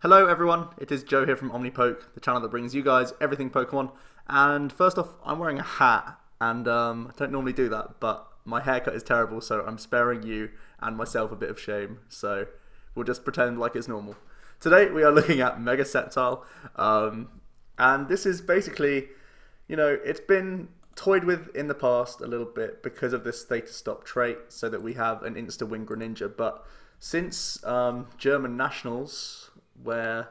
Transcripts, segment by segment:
Hello everyone, it is Joe here from OmniPoke, the channel that brings you guys everything Pokemon. And first off, I'm wearing a hat, and I don't normally do that, but my haircut is terrible, so I'm sparing you and myself a bit of shame. So we'll just pretend like it's normal. Today we are looking at Mega Sceptile, and this is basically, it's been toyed with in the past a little bit because of this status stop trait, so that we have an insta-win Greninja. But since German Nationals, where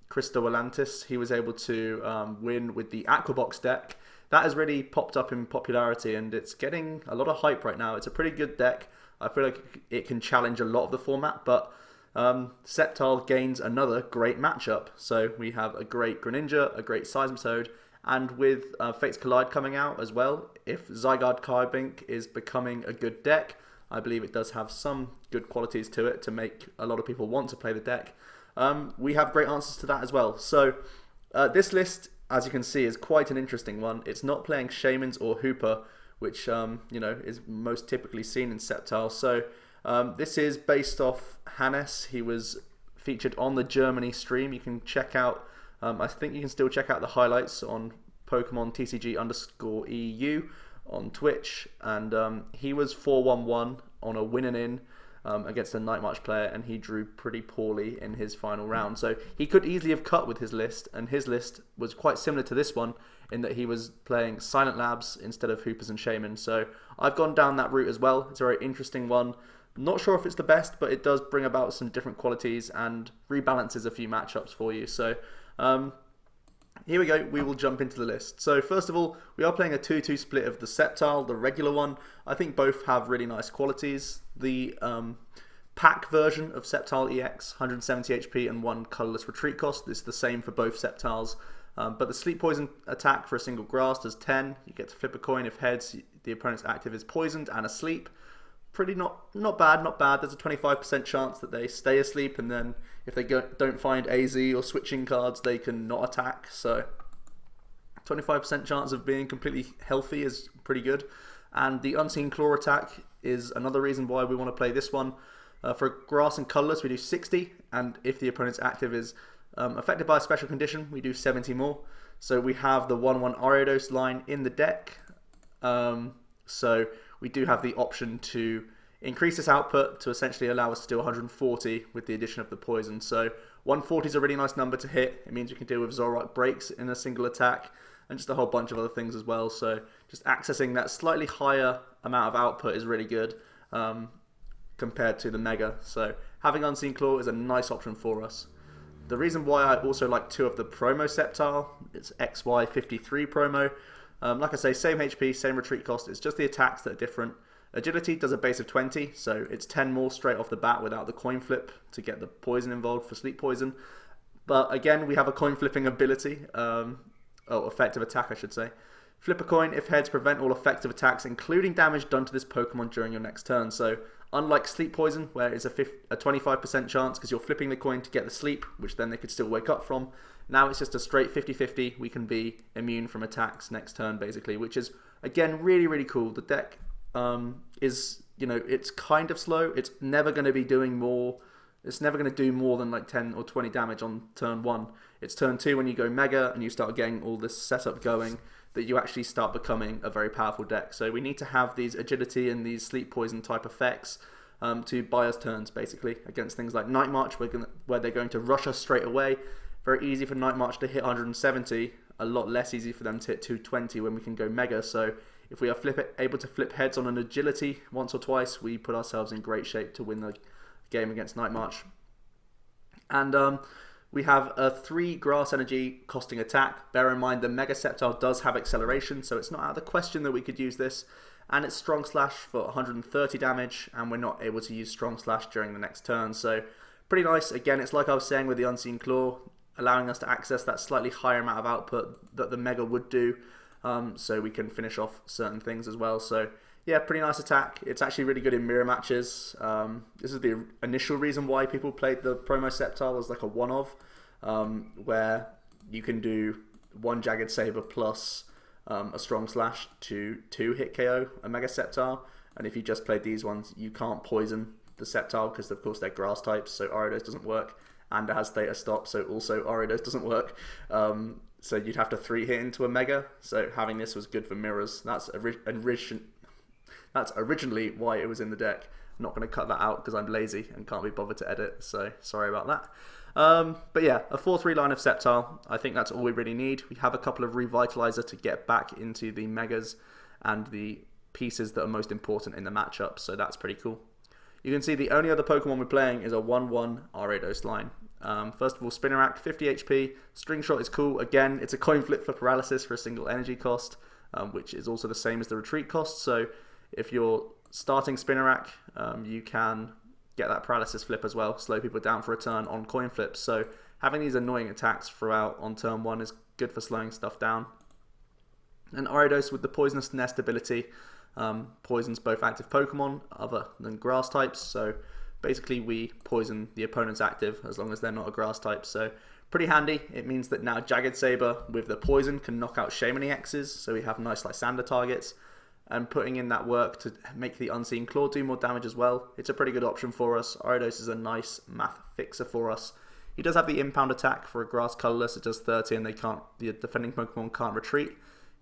Christo Atlantis, he was able to win with the Aquabox deck, that has really popped up in popularity and it's getting a lot of hype right now. It's a pretty good deck. I feel like it can challenge a lot of the format, but Sceptile gains another great matchup. So we have a great Greninja, a great Seismitoad, and with Fates Collide coming out as well, if Zygarde Carbink is becoming a good deck, I believe it does have some good qualities to it to make a lot of people want to play the deck. We have great answers to that as well. So this list, as you can see, is quite an interesting one. It's not playing Shamans or Hooper, which is most typically seen in Sceptile. So this is based off Hannes. He was featured on the Germany stream. You can check out, I think you can still check out the highlights on Pokemon TCG_EU on Twitch, and he was 4-1-1 on a win and in against a Night March player, and he drew pretty poorly in his final round. So he could easily have cut with his list, and his list was quite similar to this one in that he was playing Silent Labs instead of Hoopers and Shamans. So I've gone down that route as well. It's a very interesting one. Not sure if it's the best, but it does bring about some different qualities and rebalances a few matchups for you. So here we go, we will jump into the list. So first of all, we are playing a 2-2 split of the Sceptile, the regular one. I think both have really nice qualities. The pack version of Sceptile EX, 170 HP and 1 colourless retreat cost. This is the same for both Sceptiles. But the Sleep Poison attack for a single grass does 10. You get to flip a coin if heads, the opponent's active is poisoned and asleep. Pretty not bad. There's a 25% chance that they stay asleep, and then if they don't find AZ or switching cards, they can not attack. So 25% chance of being completely healthy is pretty good. And the Unseen Claw attack is another reason why we want to play this one. For grass and colourless, we do 60, and if the opponent's active is affected by a special condition, we do 70 more. So we have the 1-1 Ariados line in the deck. So we do have the option to increase this output to essentially allow us to do 140 with the addition of the poison. So 140 is a really nice number to hit. It means we can deal with Zoroark breaks in a single attack and just a whole bunch of other things as well. So just accessing that slightly higher amount of output is really good compared to the Mega. So having Unseen Claw is a nice option for us. The reason why I also like two of the promo Sceptile, it's XY-53 promo. Like I say, same HP, same retreat cost, it's just the attacks that are different. Agility does a base of 20, so it's 10 more straight off the bat without the coin flip to get the poison involved for sleep poison. But again, we have a coin flipping ability, effective attack I should say. Flip a coin if heads, prevent all effective attacks, including damage done to this Pokemon during your next turn. So unlike sleep poison, where it's a 25% chance because you're flipping the coin to get the sleep, which then they could still wake up from, now it's just a straight 50-50. We can be immune from attacks next turn, basically, which is, again, really, really cool. The deck is, it's kind of slow. It's never going to be doing more. It's never going to do more than like 10 or 20 damage on turn 1. It's turn 2 when you go Mega and you start getting all this setup going that you actually start becoming a very powerful deck. So we need to have these agility and these sleep poison type effects to buy us turns, basically, against things like Night March, where they're going to rush us straight away. Very easy for Night March to hit 170, a lot less easy for them to hit 220 when we can go Mega. So if we are able to flip heads on an agility once or twice, we put ourselves in great shape to win the game against Night March. And we have a 3 grass energy costing attack. Bear in mind the Mega Sceptile does have acceleration, so it's not out of the question that we could use this. And it's Strong Slash for 130 damage, and we're not able to use Strong Slash during the next turn. So pretty nice. Again, it's like I was saying with the Unseen Claw, allowing us to access that slightly higher amount of output that the Mega would do, so we can finish off certain things as well. So yeah, pretty nice attack. It's actually really good in mirror matches. This is the initial reason why people played the promo Sceptile as like a one-of, where you can do 1 Jagged Saber plus a Strong Slash to 2 hit KO a Mega Sceptile, and if you just played these ones, you can't poison the Sceptile because of course they're grass types, so Ariados doesn't work. and it has theta stop, so also Ariados doesn't work. So you'd have to 3-hit into a Mega, so having this was good for mirrors. That's originally why it was in the deck. I'm not going to cut that out because I'm lazy and can't be bothered to edit, so sorry about that. But yeah, a 4-3 line of Sceptile, I think that's all we really need. We have a couple of Revitaliser to get back into the Megas and the pieces that are most important in the matchup, so that's pretty cool. You can see the only other Pokemon we're playing is a 1-1 Ariados line. First of all, Spinarak, 50 HP. String Shot is cool. Again, it's a coin flip for paralysis for a single energy cost, which is also the same as the retreat cost. So if you're starting Spinarak, you can get that paralysis flip as well, slow people down for a turn on coin flips. So having these annoying attacks throughout on turn 1 is good for slowing stuff down. And Ariados with the Poisonous Nest ability poisons both active Pokemon other than grass types. So basically we poison the opponent's active as long as they're not a grass type. So pretty handy. It means that now Jagged Saber with the poison can knock out Shaman EXs. So we have nice Lysandre targets. And putting in that work to make the Unseen Claw do more damage as well. It's a pretty good option for us. Ariados is a nice math fixer for us. He does have the impound attack for a grass colorless. It does 30 and the defending Pokemon can't retreat.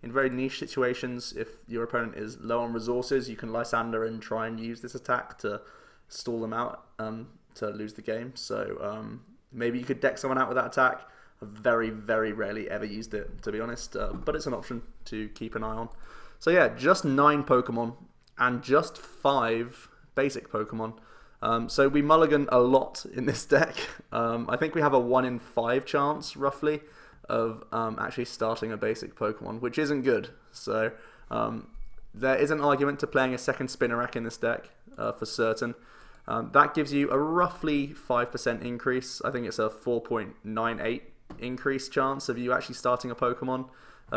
In very niche situations, if your opponent is low on resources, you can Lysandre and try and use this attack to stall them out to lose the game. So maybe you could deck someone out with that attack. I've very, very rarely ever used it, to be honest, but it's an option to keep an eye on. So yeah, just 9 Pokemon and just 5 basic Pokemon. So we mulligan a lot in this deck. I think we have a 1 in 5 chance, roughly, of actually starting a basic Pokemon, which isn't good. So there is an argument to playing a second Spinarak in this deck, for certain. That gives you a roughly 5% increase. I think it's a 4.98 increase chance of you actually starting a Pokemon.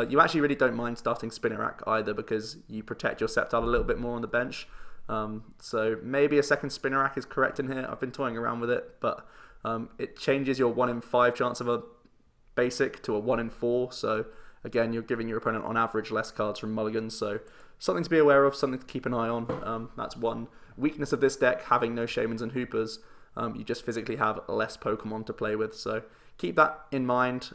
You actually really don't mind starting Spinarak either because you protect your Sceptile a little bit more on the bench. So maybe a second Spinarak is correct in here. I've been toying around with it, but it changes your 1 in 5 chance of a basic to a 1 in 4. So again, you're giving your opponent on average less cards from mulligans. So something to be aware of, something to keep an eye on. That's one weakness of this deck, having no Shamans and Hoopers. You just physically have less Pokemon to play with. So keep that in mind.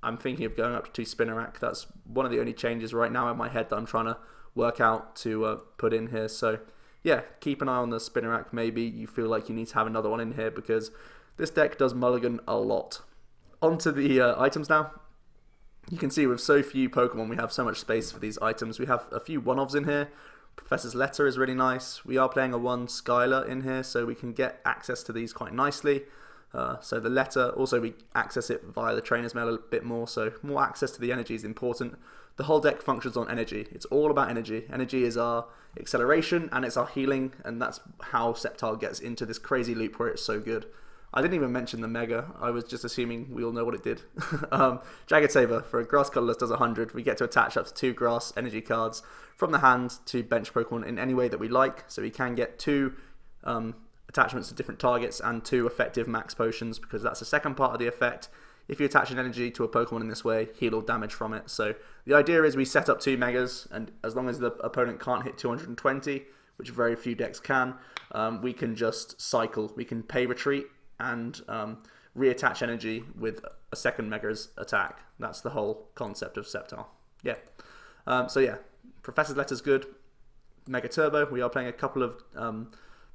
I'm thinking of going up to 2 Spinarak. That's one of the only changes right now in my head that I'm trying to work out to put in here. So yeah, keep an eye on the Spinarak. Maybe you feel like you need to have another one in here because this deck does mulligan a lot. Onto the items now. You can see with so few Pokemon, we have so much space for these items. We have a few one-offs in here. Professor's Letter is really nice. We are playing a 1 Skyla in here, so we can get access to these quite nicely. So the letter, also we access it via the Trainer's Mail a bit more, so more access to the energy is important. The whole deck functions on energy. It's all about energy. Energy is our acceleration and it's our healing, and that's how Sceptile gets into this crazy loop where it's so good. I didn't even mention the Mega. I was just assuming we all know what it did. Jagged Saber for a grass colorless does 100. We get to attach up to 2 grass energy cards from the hand to bench Pokemon in any way that we like. So we can get 2 attachments to different targets and 2 effective max potions, because that's the second part of the effect. If you attach an energy to a Pokemon in this way, heal all damage from it. So the idea is we set up 2 Megas, and as long as the opponent can't hit 220, which very few decks can, we can just cycle. We can pay retreat and reattach energy with a second Mega's attack. That's the whole concept of Sceptile. Yeah. So yeah, Professor's Letter's good. Mega Turbo, we are playing a couple of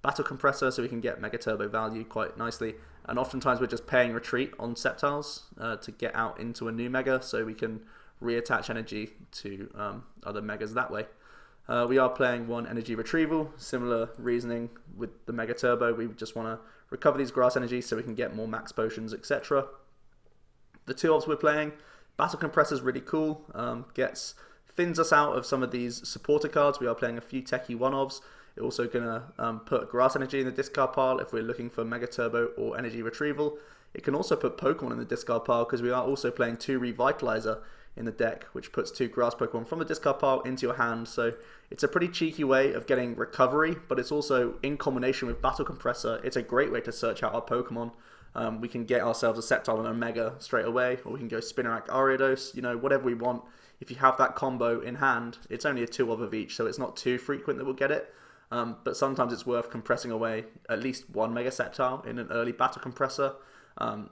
Battle Compressor, so we can get Mega Turbo value quite nicely. And oftentimes we're just paying retreat on Sceptiles to get out into a new Mega, so we can reattach energy to other Megas that way. We are playing 1 Energy Retrieval, similar reasoning with the Mega Turbo. We just want to recover these grass energy so we can get more max potions, etc. The 2 obs we're playing, Battle Compressor is really cool. Thins us out of some of these supporter cards. We are playing a few techie 1 obs. It's also going to put grass energy in the discard pile if we're looking for Mega Turbo or Energy Retrieval. It can also put Pokemon in the discard pile because we are also playing 2 Revitaliser in the deck, which puts 2 grass Pokemon from the discard pile into your hand. So it's a pretty cheeky way of getting recovery, but it's also, in combination with Battle Compressor, it's a great way to search out our Pokemon. We can get ourselves a Sceptile and a Mega straight away, or we can go Spinarak, Ariados, whatever we want. If you have that combo in hand, it's only a 2 of each, so it's not too frequent that we'll get it. But sometimes it's worth compressing away at least 1 Mega Sceptile in an early Battle Compressor.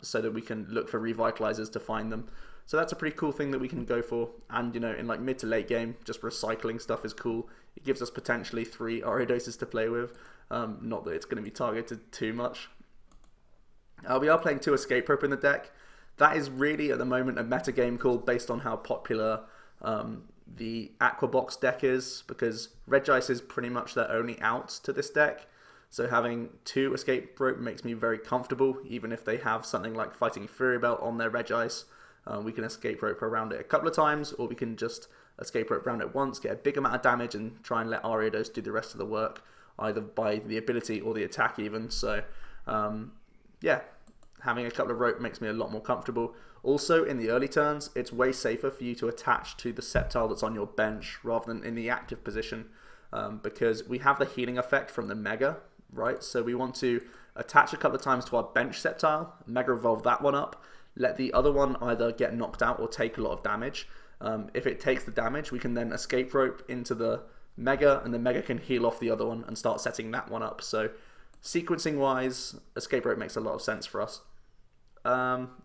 so that we can look for Revitalisers to find them. So that's a pretty cool thing that we can go for. And, you know, in like mid to late game, just recycling stuff is cool. It gives us potentially 3 Ariadoses to play with. Not that it's going to be targeted too much. We are playing 2 Escape Rope in the deck. That is really, at the moment, a meta game call based on how popular the Aquabox deck is, because Regice is pretty much their only out to this deck. So having 2 Escape Rope makes me very comfortable, even if they have something like Fighting Fury Belt on their Regice. We can Escape Rope around it a couple of times, or we can just Escape Rope around it once, get a big amount of damage, and try and let Ariados do the rest of the work, either by the ability or the attack even. So, yeah, having a couple of rope makes me a lot more comfortable. Also, in the early turns, it's way safer for you to attach to the Sceptile that's on your bench rather than in the active position, because we have the healing effect from the Mega, right? So we want to attach a couple of times to our bench Sceptile, Mega Evolve that one up, let the other one either get knocked out or take a lot of damage. If it takes the damage, we can then Escape Rope into the Mega, and the Mega can heal off the other one and start setting that one up. So sequencing wise, Escape Rope makes a lot of sense for us.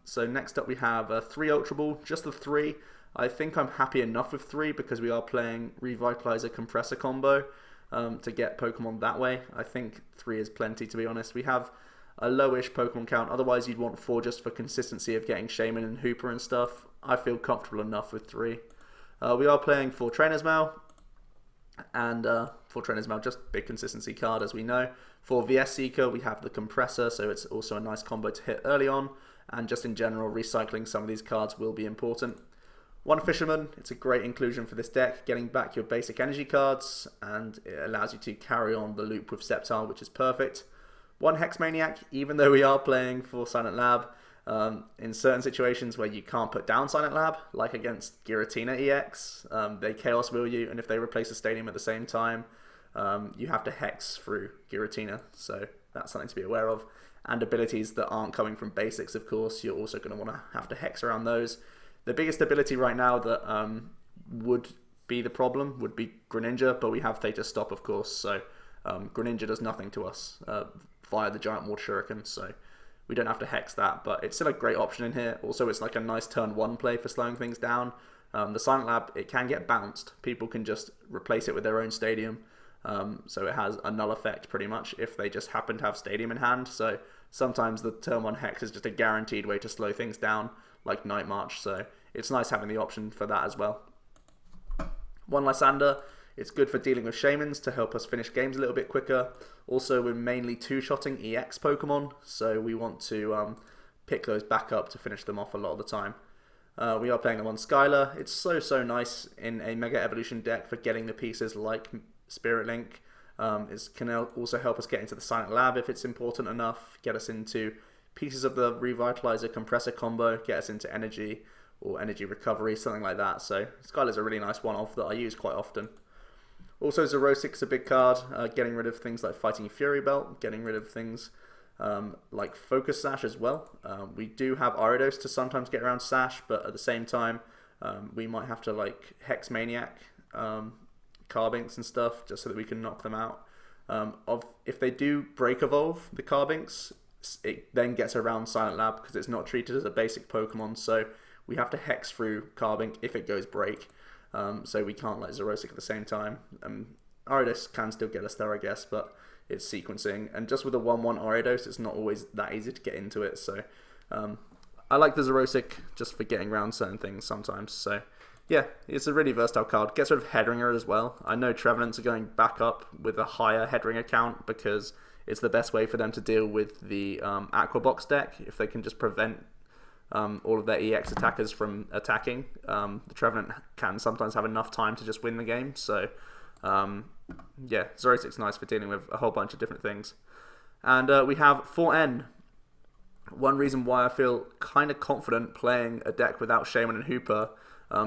So next up we have a 3 Ultra Ball, just the 3. I think I'm happy enough with 3 because we are playing Revitaliser Compressor combo to get Pokemon that way. I think 3 is plenty, to be honest. We have a lowish Pokemon count, otherwise you'd want 4 just for consistency of getting Shaman and Hooper and stuff. I feel comfortable enough with 3. We are playing 4 Trainer's Mail, and 4 Trainer's Mail, just big consistency card as we know. For VS Seeker we have the Compressor, so it's also a nice combo to hit early on, and just in general recycling some of these cards will be important. 1 Fisherman, it's a great inclusion for this deck, getting back your basic energy cards, and it allows you to carry on the loop with Sceptile, which is perfect. 1 Hex Maniac, even though we are playing for Silent Lab, in certain situations where you can't put down Silent Lab, like against Giratina EX, they Chaos Wheel you, and if they replace a stadium at the same time, you have to Hex through Giratina, so that's something to be aware of. And abilities that aren't coming from basics, of course, you're also going to want to have to Hex around those. The biggest ability right now that would be the problem would be Greninja, but we have Theta Stop, of course, so Greninja does nothing to us via the Giant Water Shuriken, so we don't have to Hex that, but it's still a great option in here. Also, it's like a nice turn 1 play for slowing things down. The Silent Lab, it can get bounced. People can just replace it with their own stadium, so it has a null effect pretty much if they just happen to have stadium in hand. So sometimes the turn 1 Hex is just a guaranteed way to slow things down, like Night March, so it's nice having the option for that as well. 1 Lysandre, it's good for dealing with Shamans to help us finish games a little bit quicker. Also, we're mainly 2-shotting EX Pokemon, so we want to pick those back up to finish them off a lot of the time. We are playing the 1 Skyla. It's so nice in a Mega Evolution deck for getting the pieces like Spirit Link. It can also help us get into the Silent Lab if it's important enough, get us into pieces of the Revitaliser Compressor combo, get us into Energy or Energy Recovery, something like that. So Skyla's a really nice one-off that I use quite often. Also, Xerosic's a big card, getting rid of things like Fighting Fury Belt, getting rid of things like Focus Sash as well. We do have Ariados to sometimes get around Sash, but at the same time, we might have to like Hex Maniac, Carbinks and stuff, just so that we can knock them out. If they do break evolve the Carbinks, it then gets around Silent Lab because it's not treated as a basic Pokemon, so we have to Hex through Carbink if it goes break. So we can't let Xerosic at the same time. Ariados can still get us there, I guess, but it's sequencing. And just with a 1-1 Ariados, it's not always that easy to get into it. So I like the Xerosic just for getting around certain things sometimes. So yeah, it's a really versatile card. Gets rid of Headringer as well. I know Trevenants are going back up with a higher Headringer count because it's the best way for them to deal with the Aquabox deck. If they can just prevent all of their EX attackers from attacking, the Trevenant can sometimes have enough time to just win the game. So yeah, Xerosic's nice for dealing with a whole bunch of different things. And we have 4N. One reason why I feel kind of confident playing a deck without Shaman and Hooper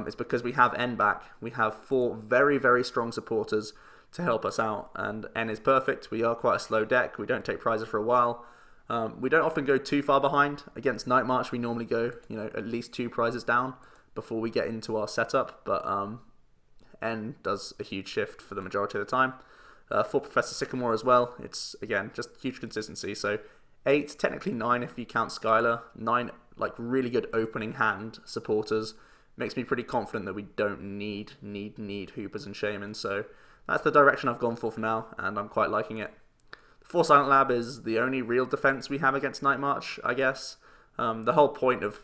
is because we have N back. We have 4 very strong supporters to help us out, and N is perfect. We are quite a slow deck. We don't take prizes for a while. We don't often go too far behind. Against Night March, we normally go, at least 2 prizes down before we get into our setup, but N does a huge shift for the majority of the time. For Professor Sycamore as well, it's, again, just huge consistency. So 8, technically 9 if you count Skyla. 9, like, really good opening hand supporters. Makes me pretty confident that we don't need Hoopers and Shaman, so that's the direction I've gone for now, and I'm quite liking it. The 4 Silent Lab is the only real defense we have against Night March, I guess. The whole point of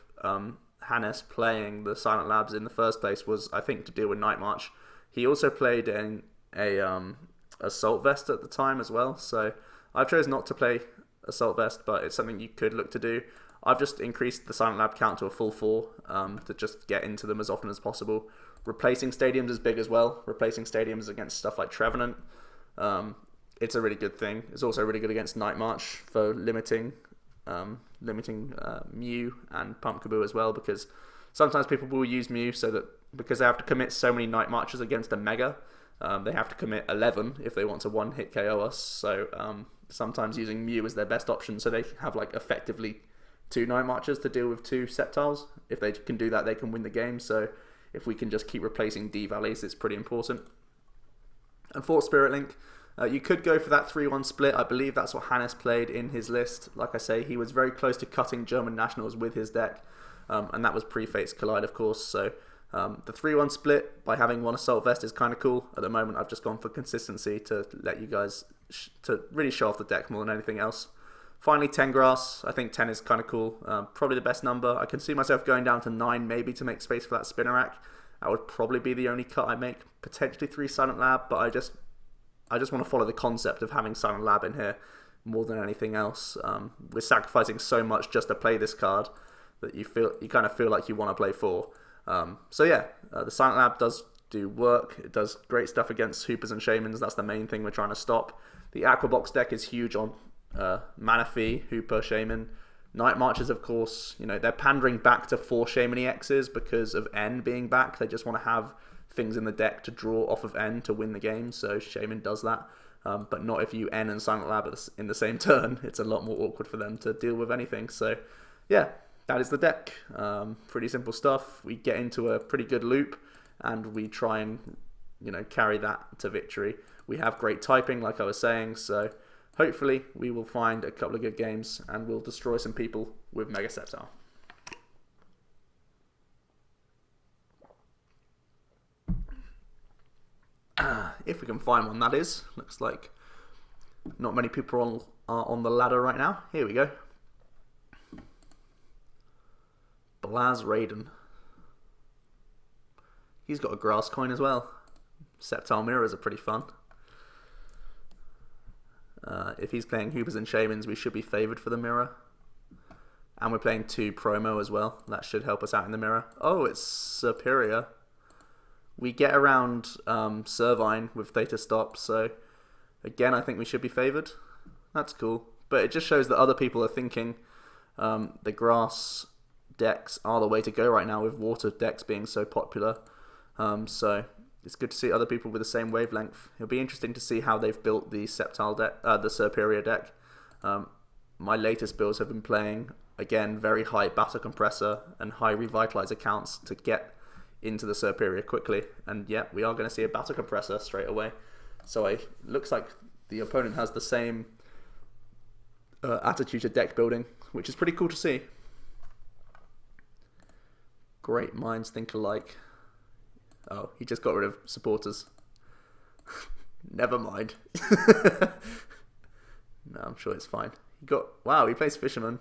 Hannes playing the Silent Labs in the first place was, I think, to deal with Night March. He also played in a Assault Vest at the time as well, so I've chosen not to play Assault Vest, but it's something you could look to do. I've just increased the Silent Lab count to a full 4 to just get into them as often as possible. Replacing stadiums is big as well. Replacing stadiums against stuff like Trevenant, it's a really good thing. It's also really good against Night March for limiting Mew and Pumpkaboo as well, because sometimes people will use Mew so that because they have to commit so many Night Marches against a Mega, they have to commit 11 if they want to one-hit KO us. So sometimes using Mew is their best option, so they have like effectively 2 Night Marches to deal with 2 Sceptiles. If they can do that, they can win the game. So if we can just keep replacing D-Valleys, it's pretty important. And for Spirit Link, you could go for that 3-1 split. I believe that's what Hannes played in his list. Like I say, he was very close to cutting German nationals with his deck, and that was pre-Fates Collide, of course. So the 3-1 split by having 1 Assault Vest is kind of cool. At the moment, I've just gone for consistency to let you guys to really show off the deck more than anything else. Finally, 10 Grass. I think 10 is kind of cool. Probably the best number. I can see myself going down to 9 maybe to make space for that Spinarak. That would probably be the only cut I make. Potentially 3 Silent Lab, but I just want to follow the concept of having Silent Lab in here more than anything else. We're sacrificing so much just to play this card that you kind of feel like you want to play 4. So yeah, the Silent Lab does do work. It does great stuff against Hoopers and Shamans. That's the main thing we're trying to stop. The Aquabox deck is huge on Manaphy, Hooper, Shaman. Night Marches, of course, they're pandering back to 4 Shaman EXs because of N being back. They just want to have things in the deck to draw off of N to win the game, so Shaman does that. But not if you N and Silent Lab in the same turn. It's a lot more awkward for them to deal with anything. So yeah, that is the deck. Pretty simple stuff. We get into a pretty good loop and we try and carry that to victory. We have great typing, like I was saying, so hopefully we will find a couple of good games and we'll destroy some people with Mega Sceptile. If we can find one, that is. Looks like not many people are on the ladder right now. Here we go. Blaz Raiden. He's got a grass coin as well. Sceptile mirrors are pretty fun. If he's playing Hoopers and Shamans, we should be favoured for the mirror. And we're playing 2 promo as well. That should help us out in the mirror. Oh, it's Superior. We get around Servine with Theta Stop, so again, I think we should be favoured. That's cool. But it just shows that other people are thinking the grass decks are the way to go right now, with water decks being so popular. So it's good to see other people with the same wavelength. It'll be interesting to see how they've built the Sceptile deck, the Superior deck. My latest builds have been playing, again, very high Battle Compressor and high Revitaliser counts to get into the Superior quickly, and yeah, we are going to see a Battle Compressor straight away. So it looks like the opponent has the same attitude to deck building, which is pretty cool to see. Great minds think alike. Oh, he just got rid of supporters. Never mind. No, I'm sure it's fine. Wow, he plays Fisherman.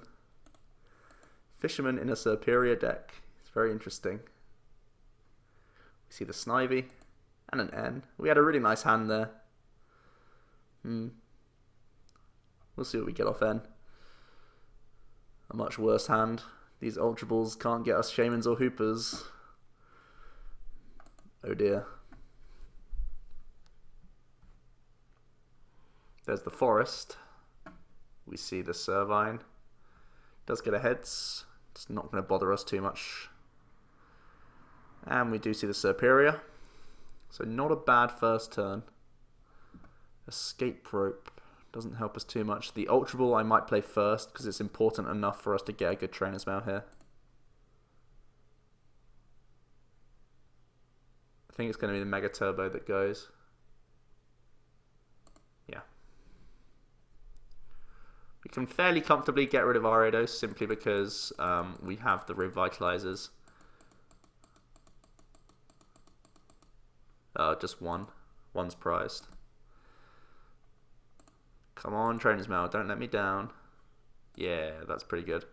Fisherman in a Superior deck. It's very interesting. We see the Snivy and an N. We had a really nice hand there. We'll see what we get off N. A much worse hand. These Ultra Balls can't get us Shamans or Hoopers. Oh dear. There's the Forest. We see the Servine. Does get a heads. It's not going to bother us too much. And we do see the Superior. So not a bad first turn. Escape Rope doesn't help us too much. The Ultra Ball I might play first because it's important enough for us to get a good Trainer's Mail here. I think it's going to be the Mega Turbo that goes. Yeah. We can fairly comfortably get rid of Ariados simply because we have the Revitalisers. Just one. One's prized. Come on, Trainer's Mail, don't let me down. Yeah, that's pretty good.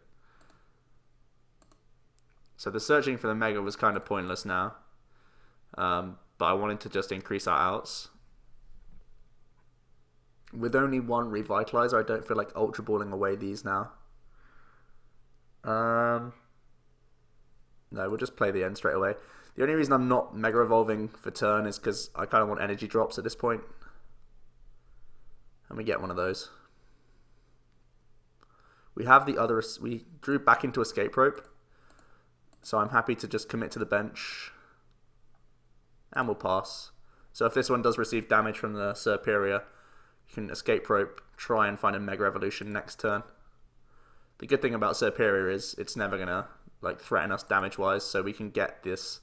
So the searching for the Mega was kind of pointless now. But I wanted to just increase our outs. With only one Revitaliser, I don't feel like Ultra Balling away these now. No, we'll just play the end straight away. The only reason I'm not Mega Evolving for turn is because I kind of want energy drops at this point. And we get one of those. We have the other... We drew back into Escape Rope. So I'm happy to just commit to the bench. And we'll pass. So if this one does receive damage from the Superior, you can Escape Rope, try and find a Mega Evolution next turn. The good thing about Superior is it's never going to like threaten us damage-wise, so we can get this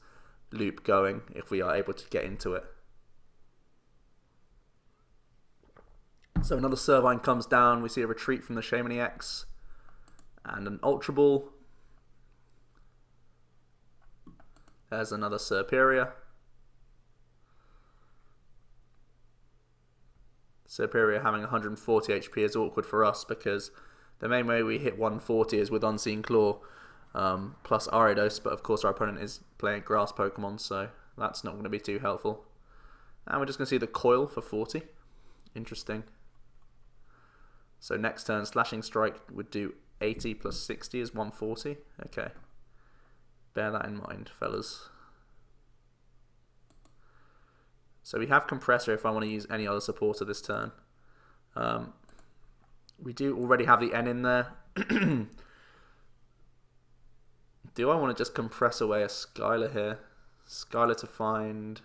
loop going if we are able to get into it. So another Servine comes down, we see a retreat from the Fisherman EX, and an Ultra Ball. There's another Superior. Superior having 140 HP is awkward for us because the main way we hit 140 is with Unseen Claw plus Ariados, but of course our opponent is playing grass Pokemon, so that's not going to be too helpful. And we're just going to see the Coil for 40. Interesting. So next turn, Slashing Strike would do 80 plus 60 is 140. Okay. Bear that in mind, fellas. So we have Compressor if I want to use any other supporter this turn. We do already have the N in there. Do I want to just compress away a Skyla here? Skyla to find...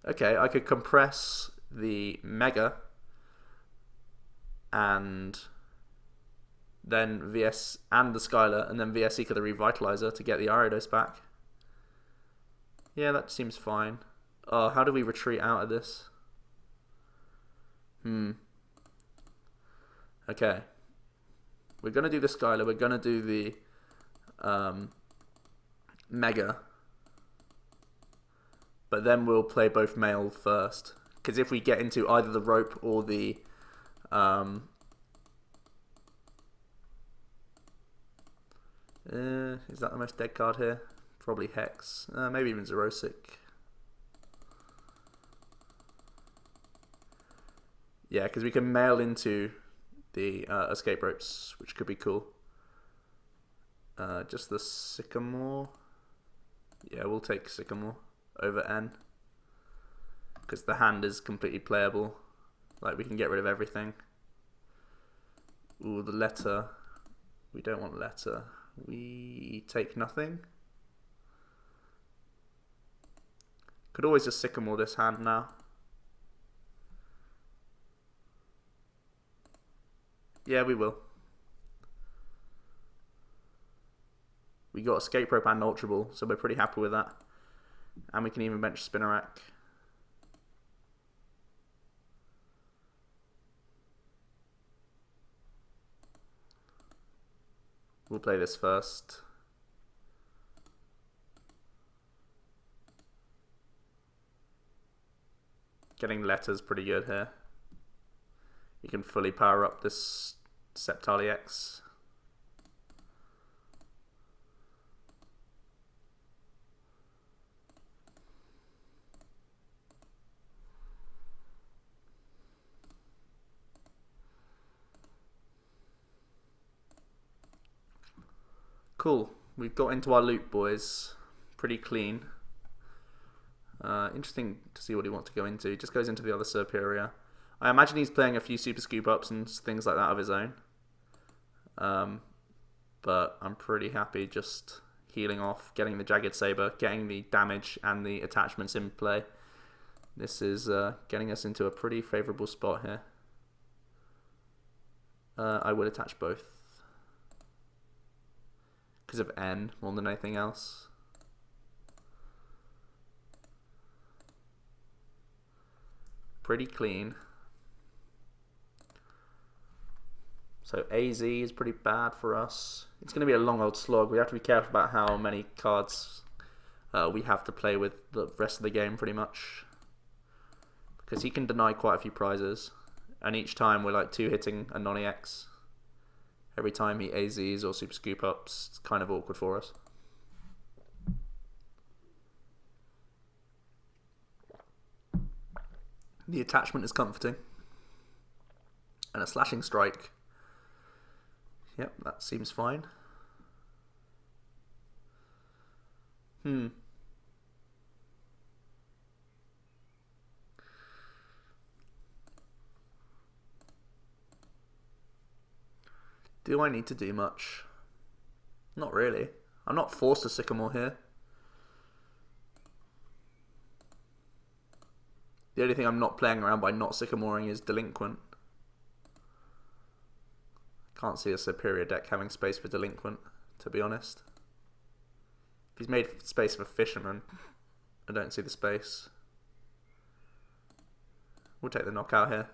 Okay, I could compress the Mega and then VS and the Skyla and then VS Seeker the Revitaliser to get the Ariados back. Yeah, that seems fine. Oh, how do we retreat out of this? Okay. We're going to do the Skyla. We're going to do the Mega. But then we'll play both male first. Because if we get into either the Rope or the... is that the most dead card here? Probably Hex. Maybe even Xerosic. Yeah, because we can mail into the Escape Ropes, which could be cool. Just the Sycamore. Yeah, we'll take Sycamore over N. Because the hand is completely playable. Like, we can get rid of everything. Ooh, the letter. We don't want letter. We take nothing. Could always just Sycamore this hand now. Yeah, we will. We got Escape Rope and Ultra Ball, so we're pretty happy with that. And we can even bench Spinarak. We'll play this first. Getting letters pretty good here. You can fully power up this Sceptile EX. Cool. We've got into our loop, boys. Pretty clean. Interesting to see what he wants to go into. He just goes into the other Superior. I imagine he's playing a few Super Scoop Ups and things like that of his own. But I'm pretty happy just healing off, getting the Jagged Saber, getting the damage and the attachments in play. This is getting us into a pretty favourable spot here. I would attach both. Because of N more than anything else. Pretty clean. So AZ is pretty bad for us. It's going to be a long old slog. We have to be careful about how many cards we have to play with the rest of the game, pretty much. Because he can deny quite a few prizes. And each time we're like 2-hitting a non-EX. Every time he AZs or Super Scoop Ups, it's kind of awkward for us. The attachment is comforting. And a Slashing Strike. Yep, that seems fine. Do I need to do much? Not really. I'm not forced to Sycamore here. The only thing I'm not playing around by not Sycamoring is Delinquent. Can't see a superior deck having space for Delinquent, to be honest. If he's made space for Fisherman, I don't see the space. We'll take the knockout here.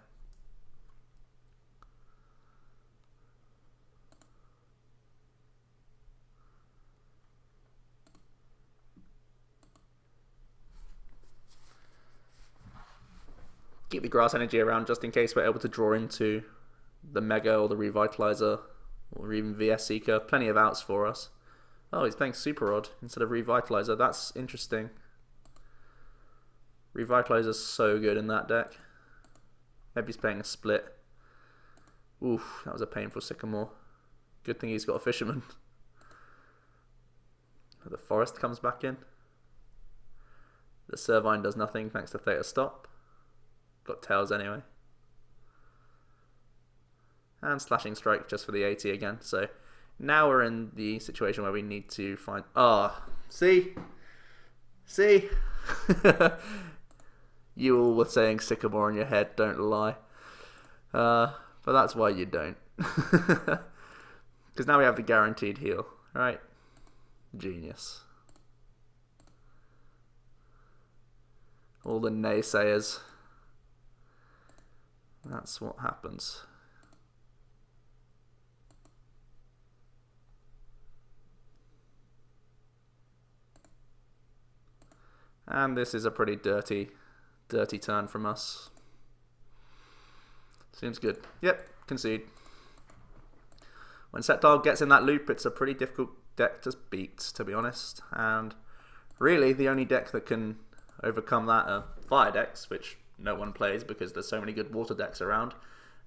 Keep the grass energy around just in case we're able to draw into the Mega or the Revitaliser or even VS Seeker. Plenty of outs for us. Oh, he's playing Super Rod instead of Revitaliser. That's interesting. Revitaliser's so good in that deck. Maybe he's playing a split. Oof, that was a painful Sycamore. Good thing he's got a Fisherman. The Forest comes back in. The Servine does nothing thanks to Theta Stop. Got Tails anyway. And Slashing Strike just for the 80 again. So now we're in the situation where we need to find... see? See? You all were saying Sycamore in your head, don't lie. But that's why you don't. Because now we have the guaranteed heal, right? Genius. All the naysayers. That's what happens. And this is a pretty dirty turn from us. Seems good. Yep, concede. When Sceptile gets in that loop, it's a pretty difficult deck to beat, to be honest. And really, the only deck that can overcome that are Fire decks, which no one plays because there's so many good water decks around,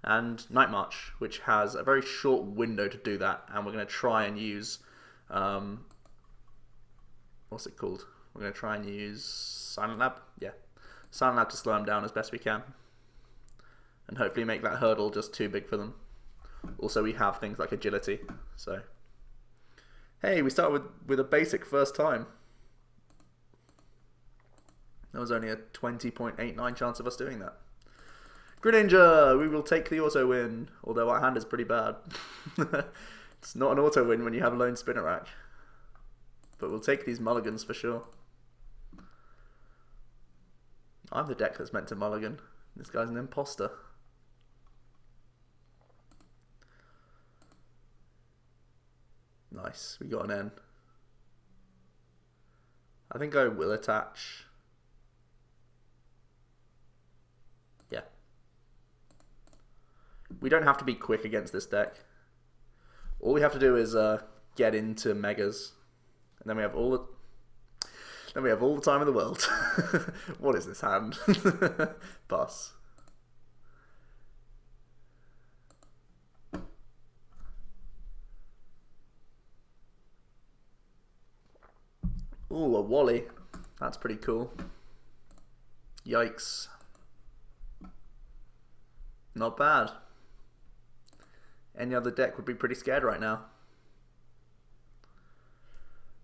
and Night March, which has a very short window to do that, and we're going to try and use what's it called? We're going to try and use Silent Lab. Yeah, Silent Lab to slow them down as best we can, and hopefully make that hurdle just too big for them. Also, we have things like agility, so hey, we start with a basic first time. There was only a 20.89 chance of us doing that. Greninja! We will take the auto win, although our hand is pretty bad. It's not an auto win when you have a lone Spinarak. But we'll take these mulligans for sure. I'm the deck that's meant to mulligan. This guy's an imposter. Nice, we got an N. I think I will attach. Yeah. We don't have to be quick against this deck. All we have to do is get into Megas. And then we have all the time in the world. What is this hand? Pass. Ooh, a Wally. That's pretty cool. Yikes. Not bad. Any other deck would be pretty scared right now.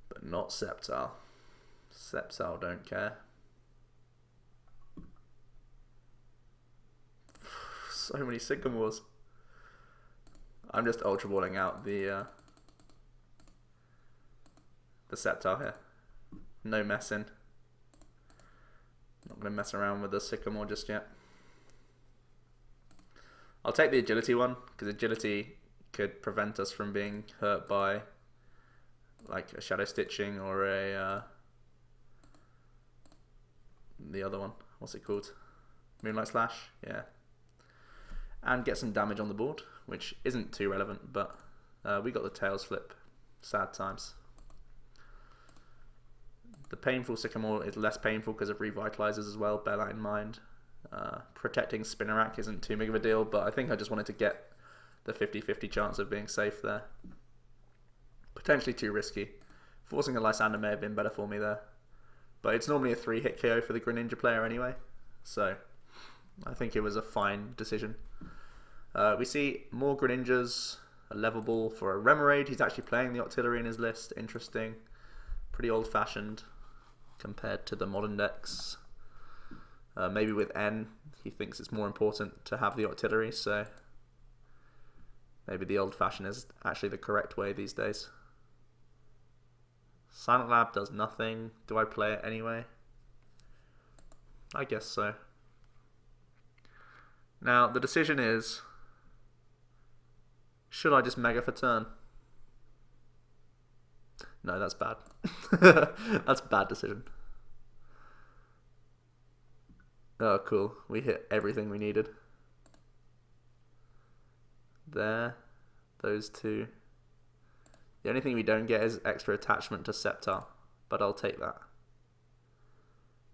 But not Sceptile. Sceptile don't care. So many Sycamores. I'm just ultra balling out the Sceptile here. No messing. Not going to mess around with the Sycamore just yet. I'll take the agility one, because agility could prevent us from being hurt by like a Shadow Stitching or a the other one. What's it called? Moonlight Slash? Yeah. And get some damage on the board, which isn't too relevant, but we got the Tails Flip. Sad times. The painful Sycamore is less painful because of Revitalisers as well, bear that in mind. Protecting Spinarak isn't too big of a deal, but I think I just wanted to get the 50-50 chance of being safe there. Potentially too risky. Forcing a Lysandre may have been better for me there. But it's normally a 3-hit KO for the Greninja player anyway, so I think it was a fine decision. We see more Greninjas, a level ball for a Remoraid. He's actually playing the Octillery in his list. Interesting. Pretty old-fashioned compared to the modern decks. Maybe with N, he thinks it's more important to have the Octillery, so maybe the old-fashioned is actually the correct way these days. Silent Lab does nothing. Do I play it anyway? I guess so. Now, the decision is, should I just Mega for turn? No, that's bad. That's a bad decision. Oh, cool. We hit everything we needed. There. Those two. The only thing we don't get is extra attachment to Sceptile, but I'll take that.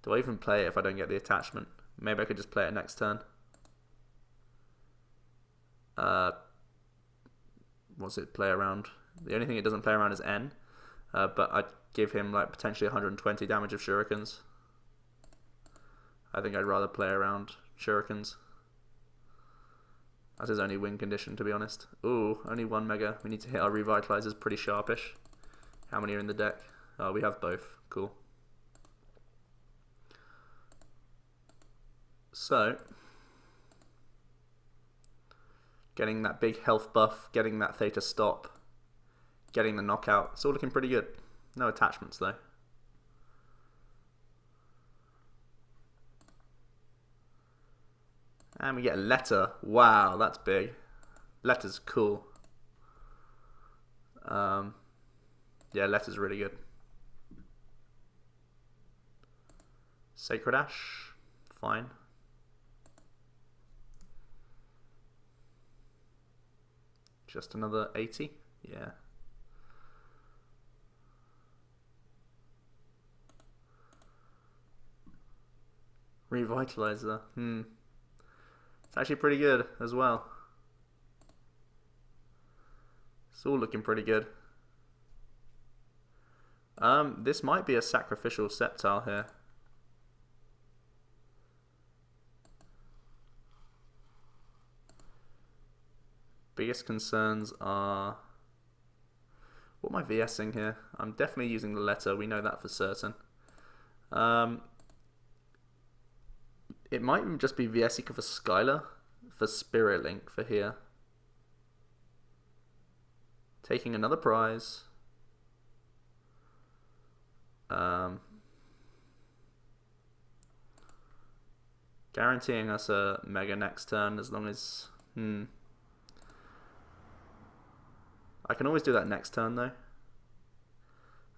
Do I even play it if I don't get the attachment? Maybe I could just play it next turn. What's it play around? The only thing it doesn't play around is N, but I'd give him like potentially 120 damage of Shurikens. I think I'd rather play around Shurikens. That's his only win condition, to be honest. Ooh, only one Mega. We need to hit our Revitalisers pretty sharpish. How many are in the deck? Oh, we have both. Cool. So, getting that big health buff, getting that Theta Stop, getting the knockout. It's all looking pretty good. No attachments, though. And we get a letter. Wow, that's big. Letter's cool. Yeah, letter's really good. Sacred Ash, fine. Just another 80? Yeah. Revitaliser. It's actually pretty good as well. It's all looking pretty good. This might be a sacrificial Sceptile here. Biggest concerns are... What am I VSing here? I'm definitely using the letter, we know that for certain. It might even just be VSing for Skyla, for Spirit Link for here. Taking another prize. Guaranteeing us a Mega next turn as long as... I can always do that next turn though.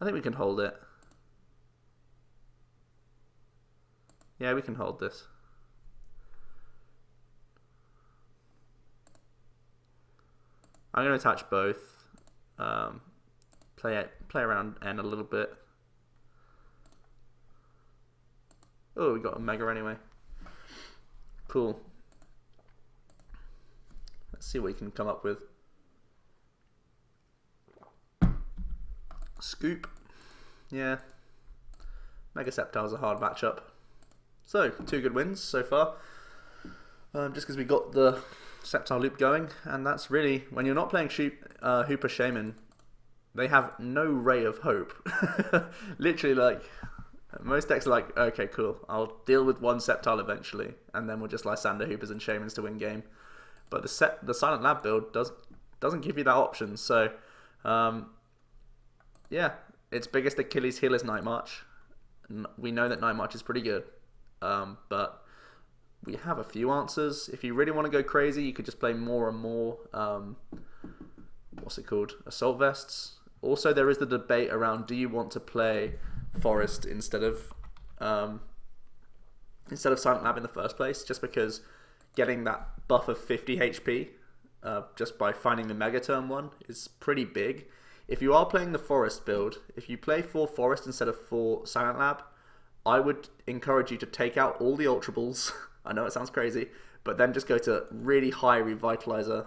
I think we can hold it. Yeah, we can hold this. I'm going to attach both. Play around N a little bit. Oh, we got a Mega anyway. Cool. Let's see what we can come up with. Scoop. Yeah. Mega Sceptile's a hard matchup. So, 2 good wins so far. Just because we got the Sceptile loop going, and that's really, when you're not playing Hooper Shaman, they have no ray of hope. Literally, like, most decks are like, okay, cool, I'll deal with one Sceptile eventually, and then we'll just Lysandre Hoopers and Shamans to win game. But the Silent Lab build doesn't give you that option, so, yeah, its biggest Achilles heel is Night March. We know that Night March is pretty good, but we have a few answers. If you really want to go crazy, you could just play more and more what's it called? Assault vests. Also, there is the debate around: do you want to play Forest instead of Silent Lab in the first place? Just because getting that buff of 50 HP just by finding the Megaturn one is pretty big. If you are playing the Forest build, if you play 4 Forest instead of 4 Silent Lab, I would encourage you to take out all the Ultra Balls. I know it sounds crazy, but then just go to really high Revitaliser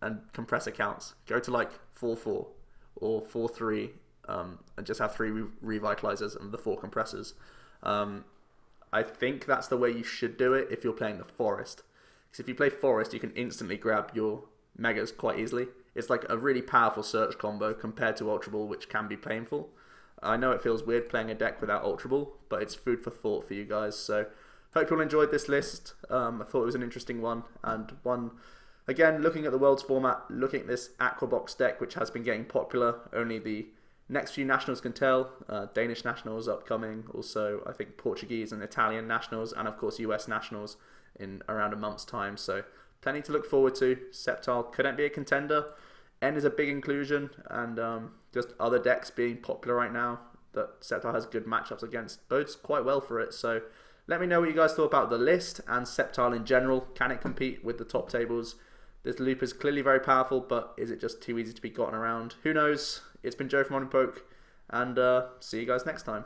and Compressor counts. Go to like 4-4 or 4-3 and just have 3 Revitalizers and the 4 Compressors. I think that's the way you should do it if you're playing the Forest. Because if you play Forest, you can instantly grab your Megas quite easily. It's like a really powerful search combo compared to Ultra Ball, which can be painful. I know it feels weird playing a deck without Ultra Ball, but it's food for thought for you guys. So hope you all enjoyed this list. I thought it was an interesting one, and one, again, looking at the Worlds format, looking at this Aquabox deck, which has been getting popular. Only the next few nationals can tell. Danish nationals upcoming, also I think Portuguese and Italian nationals, and of course US nationals in around a month's time. So plenty to look forward to. Sceptile couldn't be a contender. N is a big inclusion, and just other decks being popular right now that Sceptile has good matchups against bodes quite well for it. So let me know what you guys thought about the list and Sceptile in general. Can it compete with the top tables? This loop is clearly very powerful, but is it just too easy to be gotten around? Who knows? It's been Joe from OmniPoke, and see you guys next time.